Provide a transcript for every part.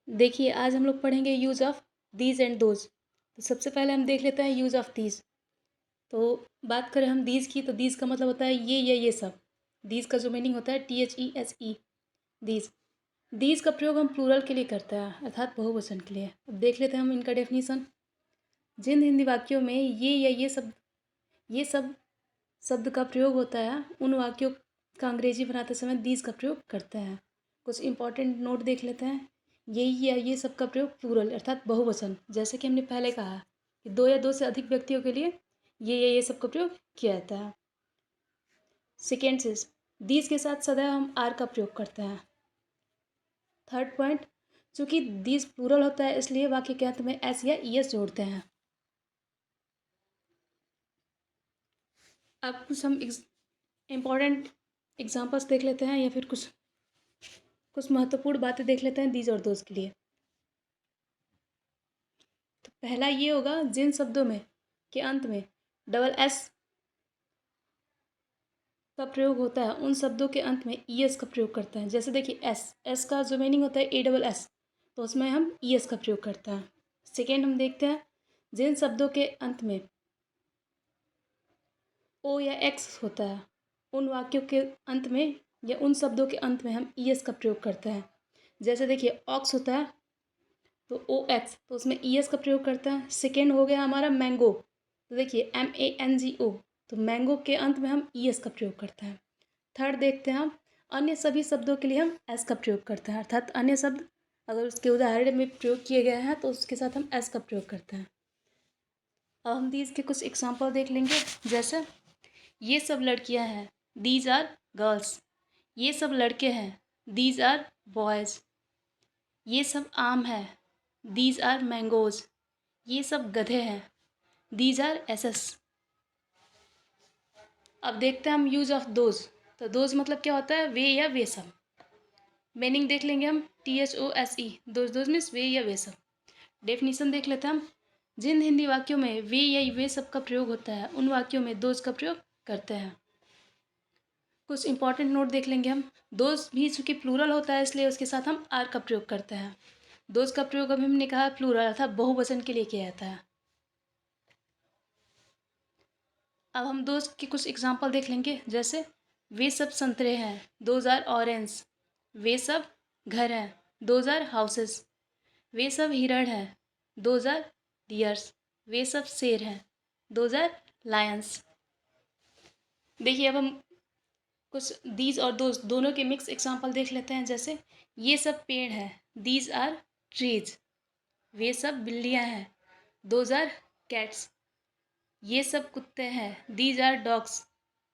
देखिए, आज हम लोग पढ़ेंगे use of these and those. तो सबसे पहले हम देख लेते हैं यूज़ ऑफ़ दीज़। तो बात करें हम दीज़ की, तो दीज़ का मतलब होता है ये या ये सब। दीज़ का जो मीनिंग होता है THESE, दीज़। दीज़ का प्रयोग हम प्लूरल के लिए करते हैं, अर्थात बहुवचन के लिए। अब देख लेते हैं हम इनका डेफिनीशन। जिन हिंदी वाक्यों में ये या ये सब शब्द का प्रयोग होता है, उन वाक्यों का अंग्रेजी बनाते समय दीज़ का प्रयोग करते हैं। कुछ इंपॉर्टेंट नोट देख लेते हैं। यही या ये सब का प्रयोग प्लूरल अर्थात बहुवचन, जैसे कि हमने पहले कहा कि दो या दो से अधिक व्यक्तियों के लिए ये या ये सब का प्रयोग किया जाता है। सेकेंड चीज, दीज के साथ सदैव हम आर का प्रयोग करते हैं। थर्ड पॉइंट, चूंकि दीज प्लूरल होता है इसलिए वाक्य के अंत में एस या ईएस जोड़ते हैं। अब कुछ हम इम्पॉर्टेंट एग्जाम्पल्स देख लेते हैं या फिर कुछ महत्वपूर्ण बातें देख लेते हैं दीज और दोज के लिए। तो पहला ये होगा, जिन शब्दों में के अंत में डबल एस का प्रयोग होता है उन शब्दों के अंत में ईएस का प्रयोग करते हैं। जैसे देखिए, एस का जो मीनिंग होता है ASS, तो उसमें हम ईएस का प्रयोग करते हैं। सेकेंड हम देखते हैं, जिन शब्दों के अंत में ओ या एक्स होता है उन वाक्यों के अंत में या उन शब्दों के अंत में हम ईएस का प्रयोग करते हैं। जैसे देखिए, ऑक्स होता है तो OX, तो उसमें ईएस का प्रयोग करते हैं। सेकेंड हो गया हमारा मैंगो, तो देखिए MANGO, तो मैंगो के अंत में हम ईएस का प्रयोग करते हैं। थर्ड देखते हैं हम, अन्य सभी शब्दों के लिए हम एस का प्रयोग करते हैं, अर्थात अन्य शब्द अगर उसके उदाहरण में प्रयोग किए गए हैं तो उसके साथ हम एस का प्रयोग करते हैं। अब हम दीज के कुछ एग्जाम्पल देख लेंगे। जैसे, ये सब लड़कियां हैं, दीज आर गर्ल्स। ये सब लड़के हैं, दीज आर बॉयज़। ये सब आम है, दीज आर मैंगोज। ये सब गधे हैं, दीज आर एसेस। अब देखते हैं हम यूज ऑफ दोज। तो दोज मतलब क्या होता है, वे या वे सब। मीनिंग देख लेंगे हम, THOSE, दोज दोज मीन्स वे या वे सब। डेफिनीशन देख लेते हैं हम, जिन हिंदी वाक्यों में वे या वे सब का प्रयोग होता है उन वाक्यों में दोज का प्रयोग करते हैं। कुछ इंपॉर्टेंट नोट देख लेंगे हम। दोज भी चूंकि प्लूरल होता है इसलिए उसके साथ हम आर का प्रयोग करते हैं। दोज का प्रयोग अभी हमने कहा प्लूरल अर्थात बहुवचन के लिए किया जाता है। अब हम दोस्त के कुछ एग्जाम्पल देख लेंगे। जैसे, वे सब संतरे हैं, दोज आर ऑरेंज। वे सब घर हैं, दोज आर हाउसेस। वे सब हिरण हैं, दोज आर डियर्स। वे सब शेर हैं, दोज आर लायंस। देखिए, अब हम कुछ दीज और दोज दोनों के मिक्स एग्जाम्पल देख लेते हैं। जैसे, ये सब पेड़ हैं, दीज आर ट्रीज। वे सब बिल्लियाँ हैं, दोज आर कैट्स। ये सब कुत्ते हैं, दीज आर डॉग्स।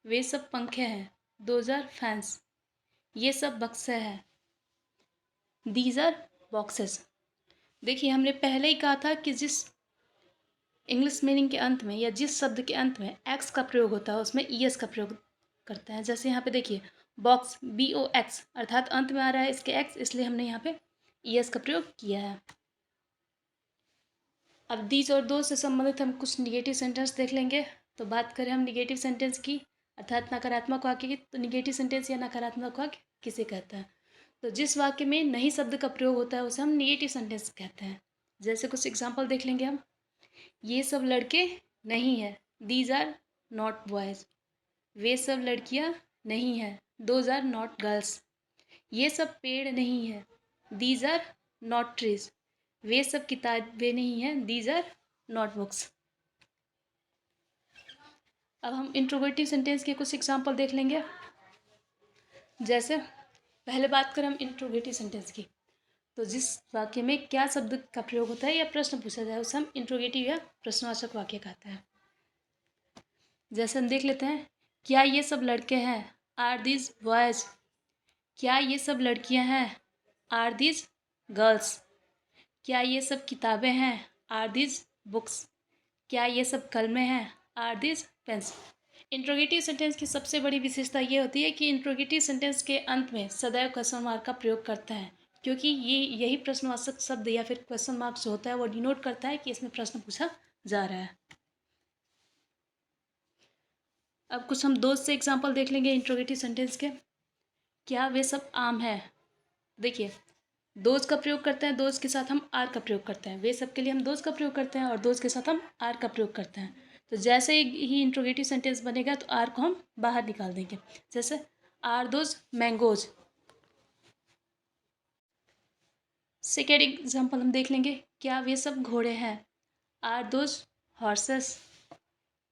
वे सब पंखे हैं, दोज आर फैंस। ये सब बक्से हैं, दीज आर बॉक्सेस। देखिए, हमने पहले ही कहा था कि जिस इंग्लिश मीनिंग के अंत में या जिस शब्द के अंत में एक्स का प्रयोग होता है उसमें ईएस का प्रयोग करते हैं। जैसे यहाँ पे देखिए, बॉक्स BOX, अर्थात अंत में आ रहा है इसके एक्स, इसलिए हमने यहाँ पे ईएस का प्रयोग किया है। अब दीज और दो से संबंधित हम कुछ निगेटिव सेंटेंस देख लेंगे। तो बात करें हम निगेटिव सेंटेंस की, अर्थात नकारात्मक वाक्य की, तो निगेटिव सेंटेंस या नकारात्मक वाक्य किसे कहते हैं। तो जिस वाक्य में नहीं शब्द का प्रयोग होता है उसे हम निगेटिव सेंटेंस कहते हैं। जैसे कुछ एग्जाम्पल देख लेंगे हम। ये सब लड़के नहीं है, दीज आर नॉट बॉयज़। वे सब लड़कियां नहीं हैं, दोज आर नॉट गर्ल्स। ये सब पेड़ नहीं है, दीज आर नॉट ट्रीज। वे सब किताबें नहीं हैं, दीज आर नॉट बुक्स। अब हम इंट्रोगेटिव सेंटेंस के कुछ एग्जाम्पल देख लेंगे। जैसे, पहले बात करें हम इंट्रोगेटिव सेंटेंस की, तो जिस वाक्य में क्या शब्द का प्रयोग होता है या प्रश्न पूछा जाए उसे हम इंट्रोगेटिव या प्रश्नवाचक वाक्य कहते हैं। जैसे हम देख लेते हैं, क्या ये सब लड़के हैं, आर दीज बॉयज। क्या ये सब लड़कियां हैं, आर दीज गर्ल्स। क्या ये सब किताबें हैं, आर दीज बुक्स। क्या ये सब कलमें हैं, are these pens. Interrogative sentence की सबसे बड़ी विशेषता ये होती है कि इंट्रोगेटिव सेंटेंस के अंत में सदैव क्वेश्चन मार्क का प्रयोग करते हैं, क्योंकि यही प्रश्नवाचक शब्द या फिर क्वेश्चन मार्क जो होता है वो डिनोट करता है कि इसमें प्रश्न पूछा जा रहा है। अब कुछ हम दोस्त से एग्जाम्पल देख लेंगे इंट्रोगेटिव सेंटेंस के। क्या वे सब आम है। देखिए, दोज का प्रयोग करते हैं, दोज के साथ हम आर का प्रयोग करते हैं। वे सब के लिए हम दोज का प्रयोग करते हैं और दोज के साथ हम आर का प्रयोग करते हैं। तो जैसे ही इंट्रोगेटिव सेंटेंस बनेगा तो आर को हम बाहर निकाल देंगे। जैसे are those mangoes. Second example हम देख लेंगे, क्या वे सब घोड़े हैं? Are those horses.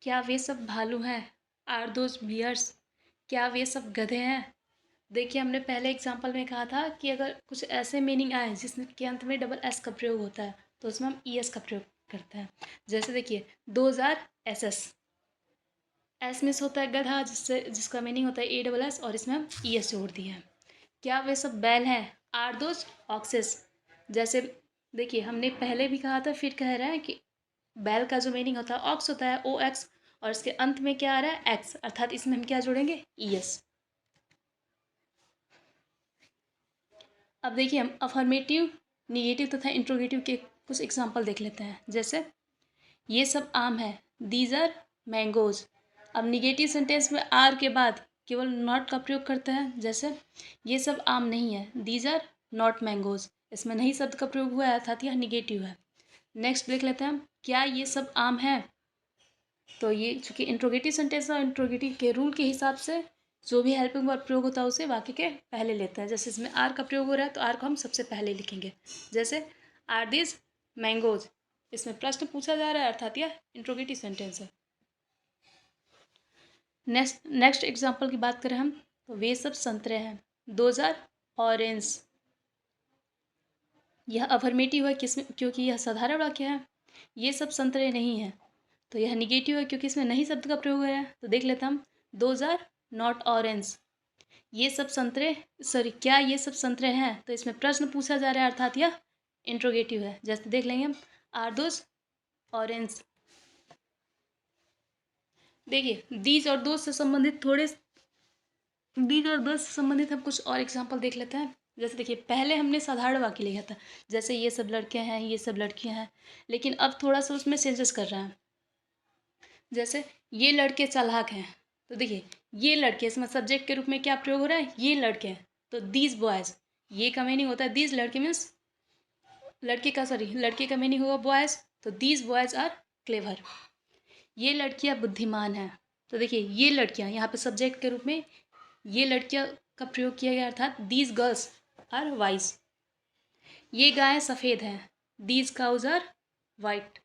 क्या वे सब भालू हैं? Are those bears. क्या वे सब गधे हैं? देखिए, हमने पहले एग्जाम्पल में कहा था कि अगर कुछ ऐसे मीनिंग आए जिसमें के अंत में डबल एस का प्रयोग होता है तो उसमें हम ई एस का प्रयोग करते हैं। जैसे देखिए, 2000 SS। एस मिस होता है गधा, जिसका मीनिंग होता है ASS, और इसमें हम ई एस जोड़ दिए हैं। क्या वे सब बैल हैं? Are those oxes. जैसे देखिए, हमने पहले भी कहा था, फिर कह रहे हैं कि बैल का जो मीनिंग होता है ऑक्स होता है, OX, और इसके अंत में क्या आ रहा है? एक्स, अर्थात इसमें हम क्या जोड़ेंगे? ES। अब देखिए, हम अफर्मेटिव, निगेटिव तथा इंट्रोगेटिव के कुछ एग्जाम्पल देख लेते हैं। जैसे ये सब आम है, दीज आर मैंगोज। अब निगेटिव सेंटेंस में आर के बाद केवल नॉट का प्रयोग करते हैं। जैसे ये सब आम नहीं है, दीज आर नॉट मैंगोज। इसमें नहीं शब्द का प्रयोग हुआ है, अर्थात यह निगेटिव है। नेक्स्ट देख लेते हैं हम, क्या ये सब आम है? तो ये चूंकि इंट्रोगेटिव सेंटेंस है, इंट्रोगेटिव के रूल के हिसाब से जो भी हेल्पिंग वर्ब प्रयोग होता है उसे वाक्य के पहले लेते हैं। जैसे इसमें आर का प्रयोग हो रहा है तो आर को हम सबसे पहले लिखेंगे। जैसे आर दिस मैंगोज। इसमें प्रश्न पूछा जा रहा है, अर्थात यह इंट्रोगेटिव सेंटेंस है। नेक्स्ट एग्जाम्पल की बात करें हम, तो वे सब संतरे हैं, 2000 ऑरेंज। यह अफर्मेटिव है क्योंकि यह साधारण वाक्य है। ये सब संतरे नहीं हैं, तो यह निगेटिव है क्योंकि इसमें नहीं शब्द का प्रयोग हो रहा है। तो देख लेते हैं हम, 2000 नॉट ऑरेंज। ये सब संतरे, सॉरी, क्या ये सब संतरे हैं? तो इसमें प्रश्न पूछा जा रहा है, अर्थात यह इंट्रोगेटिव है। जैसे देख लेंगे हम, आर दोज ऑरेंज। देखिए, दीज और दोज से संबंधित हम कुछ और एग्जाम्पल देख लेते हैं। जैसे देखिए, पहले हमने साधारण वाक्य लिखा था, जैसे ये सब लड़के हैं, ये सब लड़कियां हैं, लेकिन अब थोड़ा सा उसमें चेंजेस कर रहे हैं। जैसे ये लड़के चालाक हैं, तो देखिए, ये लड़के, इसमें सब्जेक्ट के रूप में क्या प्रयोग हो रहा है? ये लड़के हैं, तो दीज बॉयज। ये का मीनिंग होता है दीज, लड़के मीन्स लड़के का मीनिंग होगा बॉयज, तो दीज बॉयज आर क्लेवर। ये लड़कियां बुद्धिमान हैं, तो देखिए, ये लड़कियां यहाँ पे सब्जेक्ट के रूप में ये लड़कियां का प्रयोग किया गया, अर्थात दीज गर्ल्स आर वाइज। ये गायें सफ़ेद हैं, दीज काउज आर वाइट।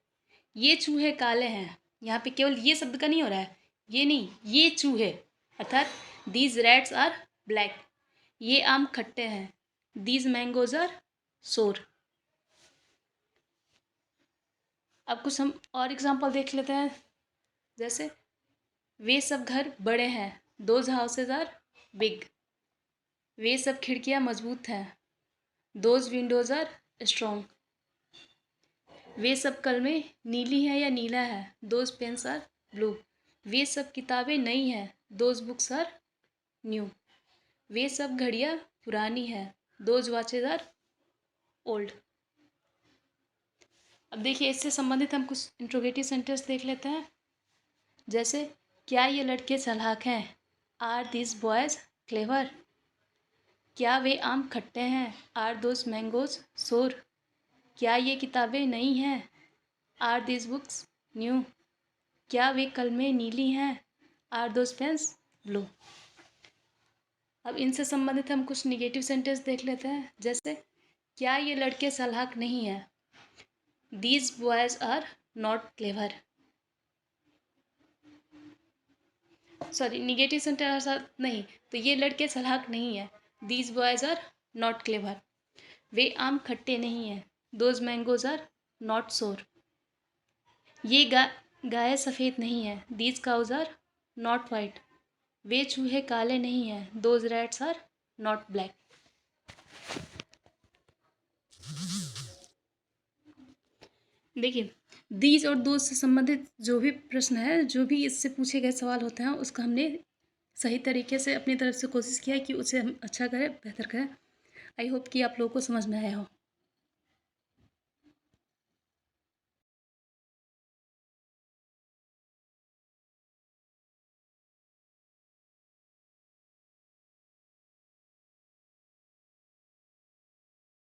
ये चूहे काले हैं, यहाँ पे केवल ये शब्द का नहीं हो रहा है, ये नहीं, ये चूहे, अर्थात दीज रैट्स आर ब्लैक। ये आम खट्टे हैं, दीज मैंगोज आर सोर। अब कुछ हम और एग्जांपल देख लेते हैं। जैसे वे सब घर बड़े हैं, दोज हाउसेज आर बिग। वे सब खिड़कियाँ मजबूत हैं, दोज विंडोज आर स्ट्रॉन्ग। वे सब कलमें नीली हैं या नीला है, दोज पेन्स आर ब्लू। वे सब किताबें नई हैं, दोज बुक्स आर न्यू। वे सब घड़ियाँ पुरानी हैं, दोज वॉचेज आर ओल्ड। अब देखिए, इससे संबंधित हम कुछ इंट्रोगेटिव सेंटेंस देख लेते हैं। जैसे क्या ये लड़के चालाक हैं? Are this boys clever? क्या वे आम खट्टे हैं? आर दोज मैंगोज सोर? क्या ये किताबें नई हैं? Are this books new? क्या वे कलमें नीली हैं? Are those pens blue? अब इनसे संबंधित हम कुछ निगेटिव सेंटेंस देख लेते हैं। जैसे क्या ये लड़के चालाक नहीं हैं? These boys are not clever. Sorry, negative sentence नहीं, तो ये लड़के चालाक नहीं है, these boys are not clever. वे आम खट्टे नहीं हैं, दोज मैंगोज आर नॉट सोर। ये गाय सफ़ेद नहीं है, these cows are not white. वे चूहे काले नहीं हैं, those rats are not black. देखिए, दीज और दोज से संबंधित जो भी प्रश्न है, जो भी इससे पूछे गए सवाल होते हैं, उसका हमने सही तरीके से अपनी तरफ से कोशिश किया है कि उसे हम अच्छा करें, बेहतर करें। आई होप कि आप लोगों को समझ में आया हो।